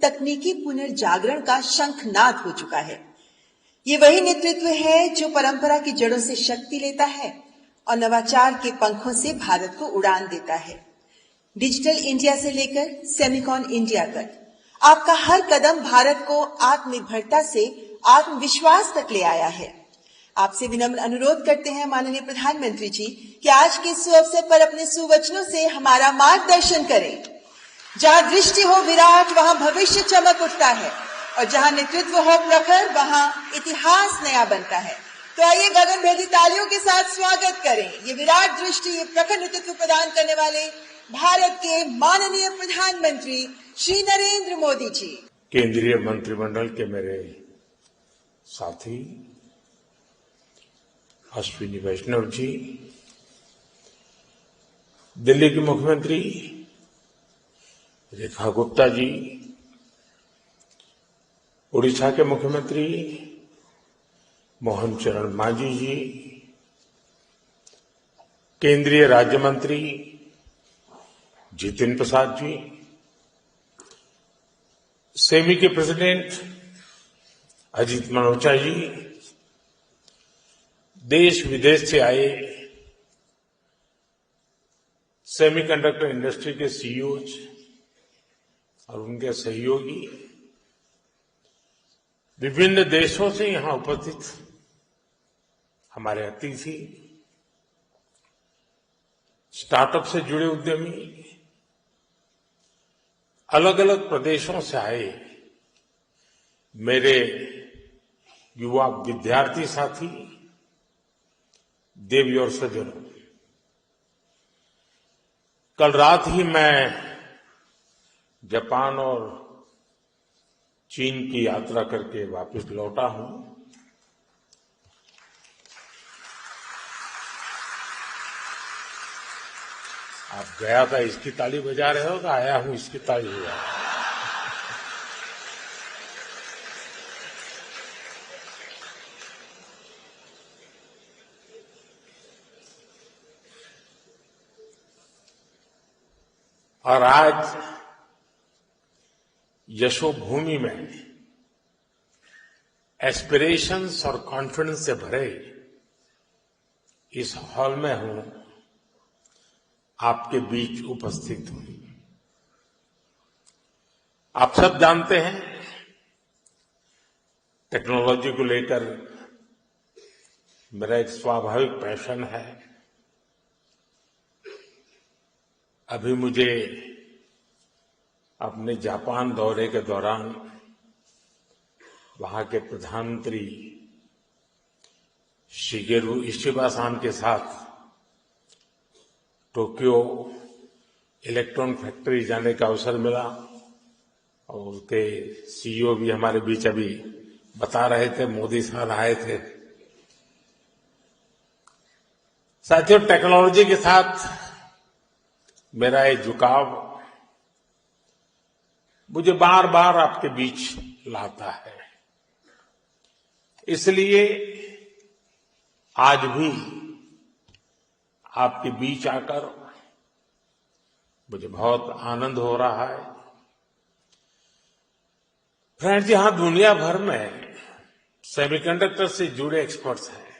तकनीकी पुनर्जागरण का शंखनाद हो चुका है। ये वही नेतृत्व है जो परंपरा की जड़ों से शक्ति लेता है और नवाचार के पंखों से भारत को उड़ान देता है। डिजिटल इंडिया से लेकर सेमिकॉन इंडिया तक आपका हर कदम भारत को आत्मनिर्भरता से आत्मविश्वास तक ले आया है। आपसे विनम्र अनुरोध करते हैं माननीय प्रधानमंत्री जी कि आज के सुअवसर पर अपने सुवचनों से हमारा मार्गदर्शन करें। जहां दृष्टि हो विराट, वहां भविष्य चमक उठता है और जहां नेतृत्व हो प्रखर, वहां इतिहास नया बनता है। तो आइए गगनभेदी तालियों के साथ स्वागत करें ये विराट दृष्टि, ये प्रखर नेतृत्व प्रदान करने वाले भारत के माननीय प्रधानमंत्री श्री नरेंद्र मोदी जी। केंद्रीय मंत्रिमंडल के मेरे साथी अश्विनी वैष्णव जी, दिल्ली की मुख्यमंत्री रेखा गुप्ता जी, उड़ीसा के मुख्यमंत्री मोहन चरण मांझी जी, केंद्रीय राज्य मंत्री जितिन प्रसाद जी, सेमी के प्रेसिडेंट अजीत मनोचा जी, देश विदेश से आए सेमीकंडक्टर इंडस्ट्री के सीईओज और उनके सहयोगी, विभिन्न देशों से यहां उपस्थित हमारे अतिथि, स्टार्टअप से जुड़े उद्यमी, अलग अलग प्रदेशों से आए मेरे युवा विद्यार्थी साथी, देवी और सज्जनों, कल रात ही मैं जापान और चीन की यात्रा करके वापस लौटा हूं। आप गया था इसकी ताली बजा रहे हो, आया हूं इसकी ताली बजा रहे हो। और आज यशोभूमि में एस्पिरेशंस और कॉन्फिडेंस से भरे इस हॉल में हूं, आपके बीच उपस्थित हूं। आप सब जानते हैं टेक्नोलॉजी को लेकर मेरा एक स्वाभाविक पैशन है। अभी मुझे अपने जापान दौरे के दौरान वहां के प्रधानमंत्री शिगेरू इशिबा-सान के साथ टोक्यो इलेक्ट्रॉन फैक्ट्री जाने का अवसर मिला और उसके सीईओ भी हमारे बीच अभी बता रहे थे, मोदी साहब आए थे। साथियों, टेक्नोलॉजी के साथ मेरा ये झुकाव मुझे बार बार आपके बीच लाता है। इसलिए आज भी आपके बीच आकर मुझे बहुत आनंद हो रहा है। फ्रेंड्स, यहां दुनिया भर में सेमीकंडक्टर से जुड़े एक्सपर्ट्स हैं।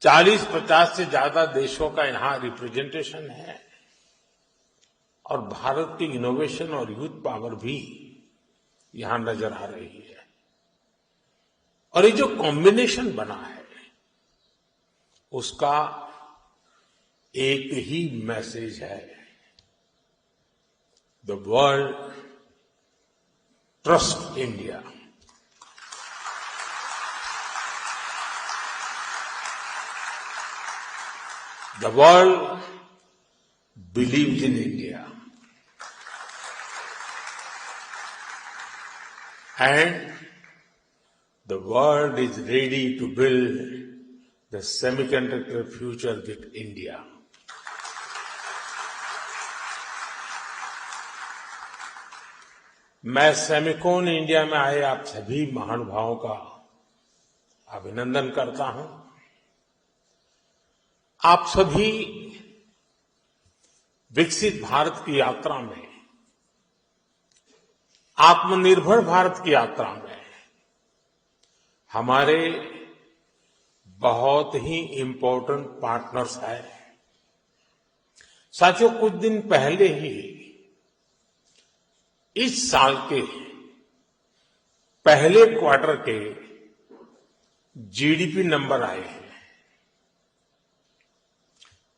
40-50 से ज्यादा देशों का यहां रिप्रेजेंटेशन है और भारत की इनोवेशन और यूथ पावर भी यहां नजर आ रही है। और ये जो कॉम्बिनेशन बना है उसका एक ही मैसेज है, the world trust India. The world believes in India. And the world is ready to build the semiconductor future with India. मैं सेमिकॉन इंडिया में आए आप सभी महानुभावों का अभिनंदन करता हूं। आप सभी विकसित भारत की यात्रा में आत्मनिर्भर भारत की यात्रा में हमारे बहुत ही इम्पोर्टेंट पार्टनर्स हैं। साथियों, कुछ दिन पहले ही इस साल के पहले क्वार्टर के जीडीपी नंबर आए हैं।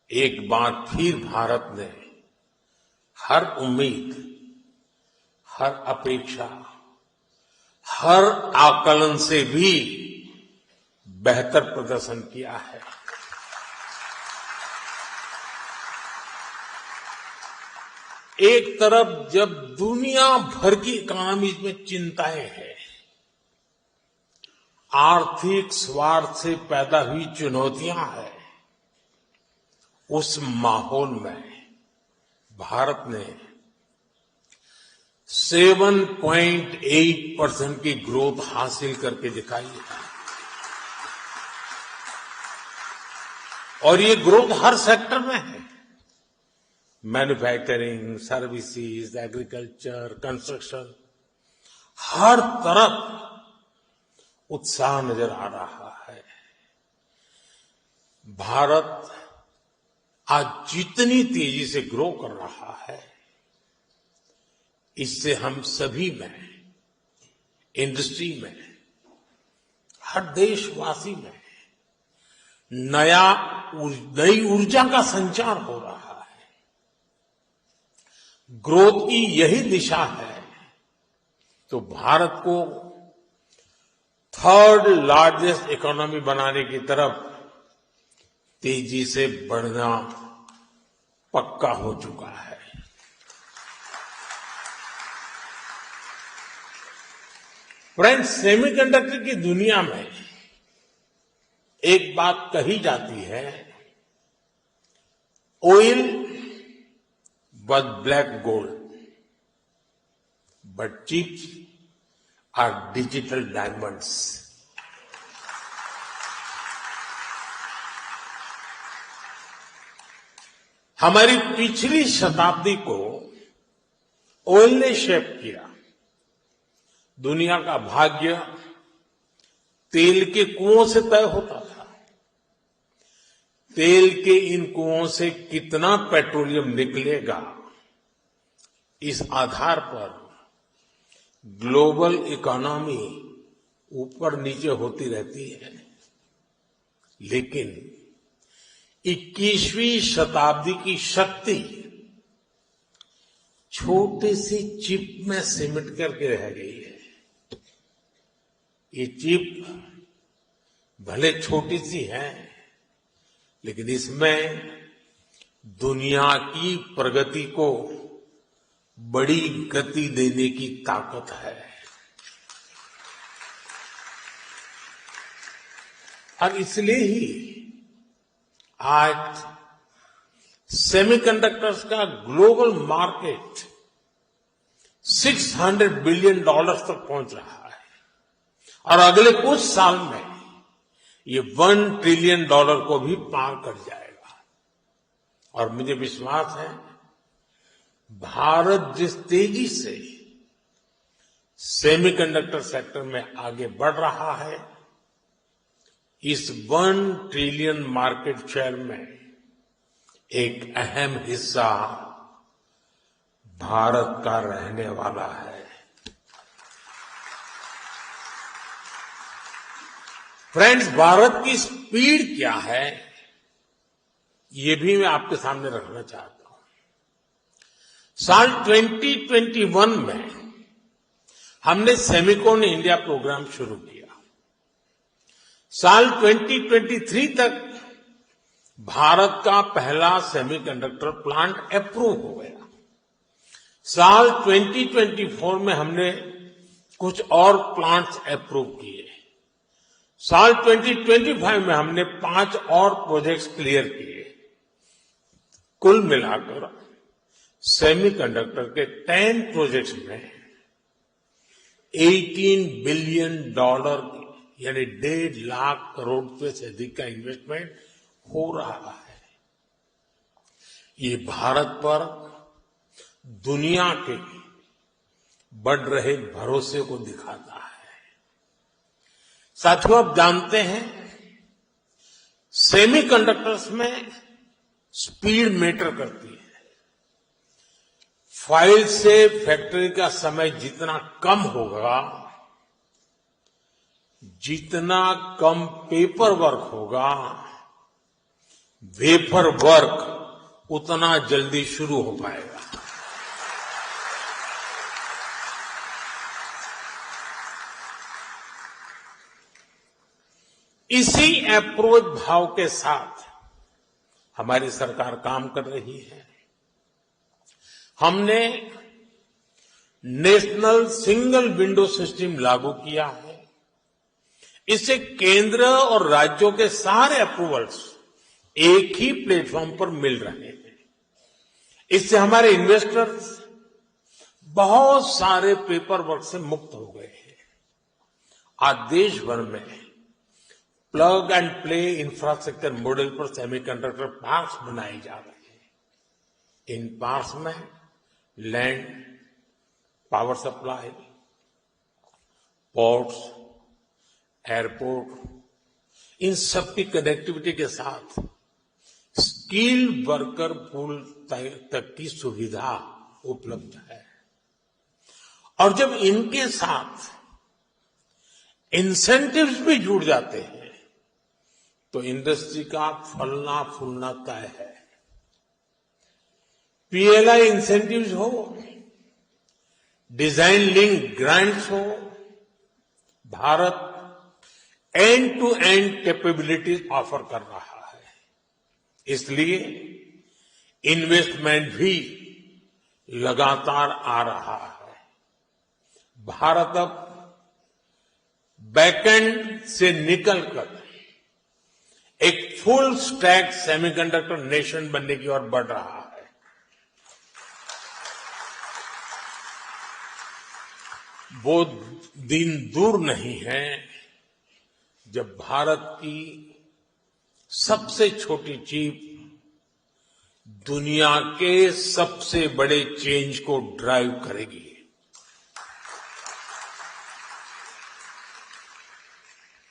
एक बार फिर भारत ने हर उम्मीद, हर अपेक्षा, हर आकलन से भी बेहतर प्रदर्शन किया है। एक तरफ जब दुनिया भर की इकोनॉमीज में चिंताएं हैं, आर्थिक स्वार्थ से पैदा हुई चुनौतियां हैं, उस माहौल में भारत ने 7.8% की ग्रोथ हासिल करके दिखाई है। और ये ग्रोथ हर सेक्टर में है। मैन्युफैक्चरिंग, सर्विसेज, एग्रीकल्चर, कंस्ट्रक्शन, हर तरफ उत्साह नजर आ रहा है। भारत आज जितनी तेजी से ग्रो कर रहा है, इससे हम सभी में, इंडस्ट्री में, हर देशवासी में नई ऊर्जा का संचार हो रहा है। ग्रोथ की यही दिशा है तो भारत को थर्ड लार्जेस्ट इकोनॉमी बनाने की तरफ तेजी से बढ़ना पक्का हो चुका है। फ्रेंड्स, सेमीकंडक्टर की दुनिया में एक बात कही जाती है, oil was black gold, but chips are digital diamonds. हमारी पिछली शताब्दी को ऑयल ने शेप किया। दुनिया का भाग्य तेल के कुओं से तय होता था। तेल के इन कुओं से कितना पेट्रोलियम निकलेगा, इस आधार पर ग्लोबल इकोनॉमी ऊपर नीचे होती रहती है। लेकिन 21वीं शताब्दी की शक्ति छोटे सी चिप में सिमट करके रह गई है। ये चिप भले छोटी सी है, लेकिन इसमें दुनिया की प्रगति को बड़ी गति देने की ताकत है। और इसलिए ही आज सेमीकंडक्टर्स का ग्लोबल मार्केट $600 बिलियन तक पहुंच रहा है और अगले कुछ साल में ये $1 ट्रिलियन को भी पार कर जाएगा। और मुझे विश्वास है, भारत जिस तेजी से सेमीकंडक्टर सेक्टर में आगे बढ़ रहा है, इस $1 ट्रिलियन मार्केट शेयर में एक अहम हिस्सा भारत का रहने वाला है। फ्रेंड्स, भारत की स्पीड क्या है, ये भी मैं आपके सामने रखना चाहता हूं। साल 2021 में हमने सेमिकॉन इंडिया प्रोग्राम शुरू किया। साल 2023 तक भारत का पहला सेमीकंडक्टर प्लांट अप्रूव हो गया। साल 2024 में हमने कुछ और प्लांट्स अप्रूव किए। साल 2025 में हमने 5 और प्रोजेक्ट्स क्लियर किए। कुल मिलाकर सेमीकंडक्टर के 10 प्रोजेक्ट्स में $18 बिलियन यानी 1.5 लाख करोड़ रुपए से अधिक का इन्वेस्टमेंट हो रहा है। ये भारत पर दुनिया के बढ़ रहे भरोसे को दिखाता है। साथियों, आप जानते हैं सेमीकंडक्टर्स में स्पीड मैटर करती है। फाइल से फैक्ट्री का समय जितना कम होगा, जितना कम पेपर वर्क होगा, वेफर वर्क उतना जल्दी शुरू हो पाएगा। इसी अप्रोच भाव के साथ हमारी सरकार काम कर रही है। हमने नेशनल सिंगल विंडो सिस्टम लागू किया है। इससे केंद्र और राज्यों के सारे अप्रूवल्स एक ही प्लेटफॉर्म पर मिल रहे हैं। इससे हमारे इन्वेस्टर्स बहुत सारे पेपर वर्क से मुक्त हो गए हैं। आज देश भर में plug and play infrastructure model पर सेमीकंडक्टर पार्क्स बनाए जा रहे हैं। इन पार्क्स में land, power supply, ports, airport, इन सब की कनेक्टिविटी के साथ स्किल्ड वर्कर पूल तक की सुविधा उपलब्ध है। और जब इनके साथ इंसेंटिव्स भी जुड़ जाते हैं तो इंडस्ट्री का फलना फूलना तय है। पीएलआई इंसेंटिव्स हो, डिजाइन लिंक ग्रांट्स हो, Bharat end to end capabilities offer कर रहा है। इसलिए इन्वेस्टमेंट भी लगातार आ रहा है। भारत अब बैकएंड से निकलकर एक फुल स्टैक सेमीकंडक्टर नेशन बनने की ओर बढ़ रहा है। वो दिन दूर नहीं है जब भारत की सबसे छोटी चिप दुनिया के सबसे बड़े चेंज को ड्राइव करेगी।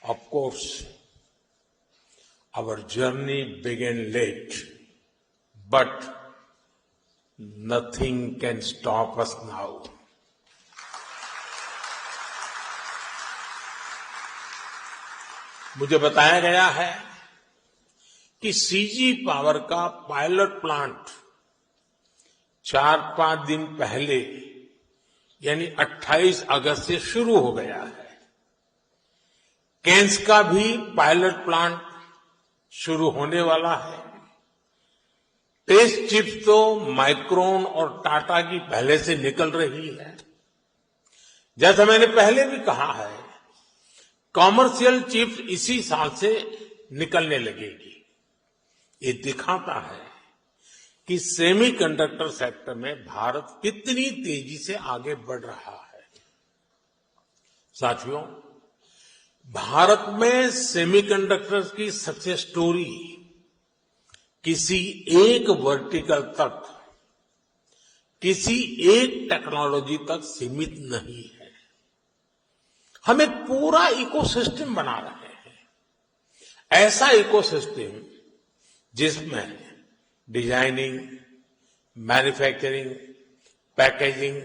Of course our journey began late, but nothing can stop us now. मुझे बताया गया है कि सीजी पावर का पायलट प्लांट 4-5 दिन पहले यानी 28 अगस्त से शुरू हो गया है। केन्स का भी पायलट प्लांट शुरू होने वाला है। टेस्ट चिप्स तो माइक्रोन और टाटा की पहले से निकल रही है। जैसा मैंने पहले भी कहा है, कॉमर्शियल चिप्स इसी साल से निकलने लगेगी। ये दिखाता है कि सेमीकंडक्टर सेक्टर में भारत कितनी तेजी से आगे बढ़ रहा है। साथियों, भारत में सेमीकंडक्टर्स की सक्सेस स्टोरी किसी एक वर्टिकल तक, किसी एक टेक्नोलॉजी तक सीमित नहीं है। हम एक पूरा इकोसिस्टम बना रहे हैं। ऐसा इकोसिस्टम जिसमें डिजाइनिंग, मैन्युफैक्चरिंग, पैकेजिंग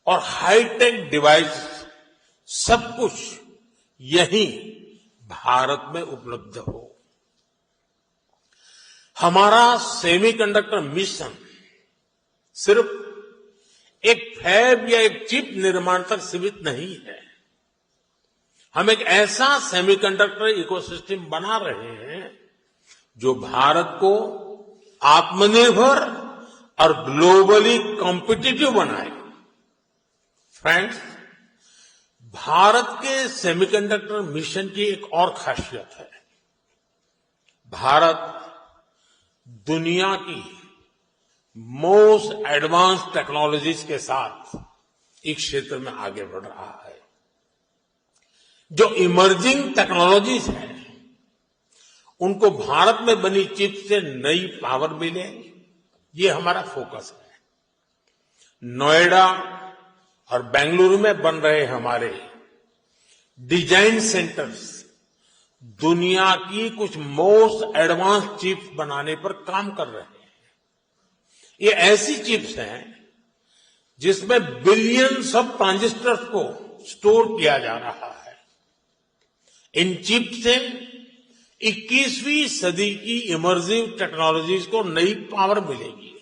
और हाईटेक डिवाइस सब कुछ यही भारत में उपलब्ध हो। हमारा सेमीकंडक्टर मिशन सिर्फ एक फैब या एक चिप निर्माण तक सीमित नहीं है। हम एक ऐसा सेमीकंडक्टर इकोसिस्टम बना रहे हैं जो भारत को आत्मनिर्भर और ग्लोबली कॉम्पिटिटिव बनाए। फ्रेंड्स, भारत के सेमीकंडक्टर मिशन की एक और खासियत है। भारत दुनिया की मोस्ट एडवांस टेक्नोलॉजीज के साथ इस क्षेत्र में आगे बढ़ रहा है। जो इमर्जिंग टेक्नोलॉजीज हैं, उनको भारत में बनी चिप से नई पावर मिले, ये हमारा फोकस है। नोएडा और बेंगलुरु में बन रहे हमारे डिजाइन सेंटर्स दुनिया की कुछ मोस्ट एडवांस चिप्स बनाने पर काम कर रहे हैं। ये ऐसी चिप्स हैं जिसमें बिलियंस ऑफ ट्रांजिस्टर्स को स्टोर किया जा रहा है। इन चिप्स से 21वीं सदी की इमर्सिव टेक्नोलॉजीज को नई पावर मिलेगी।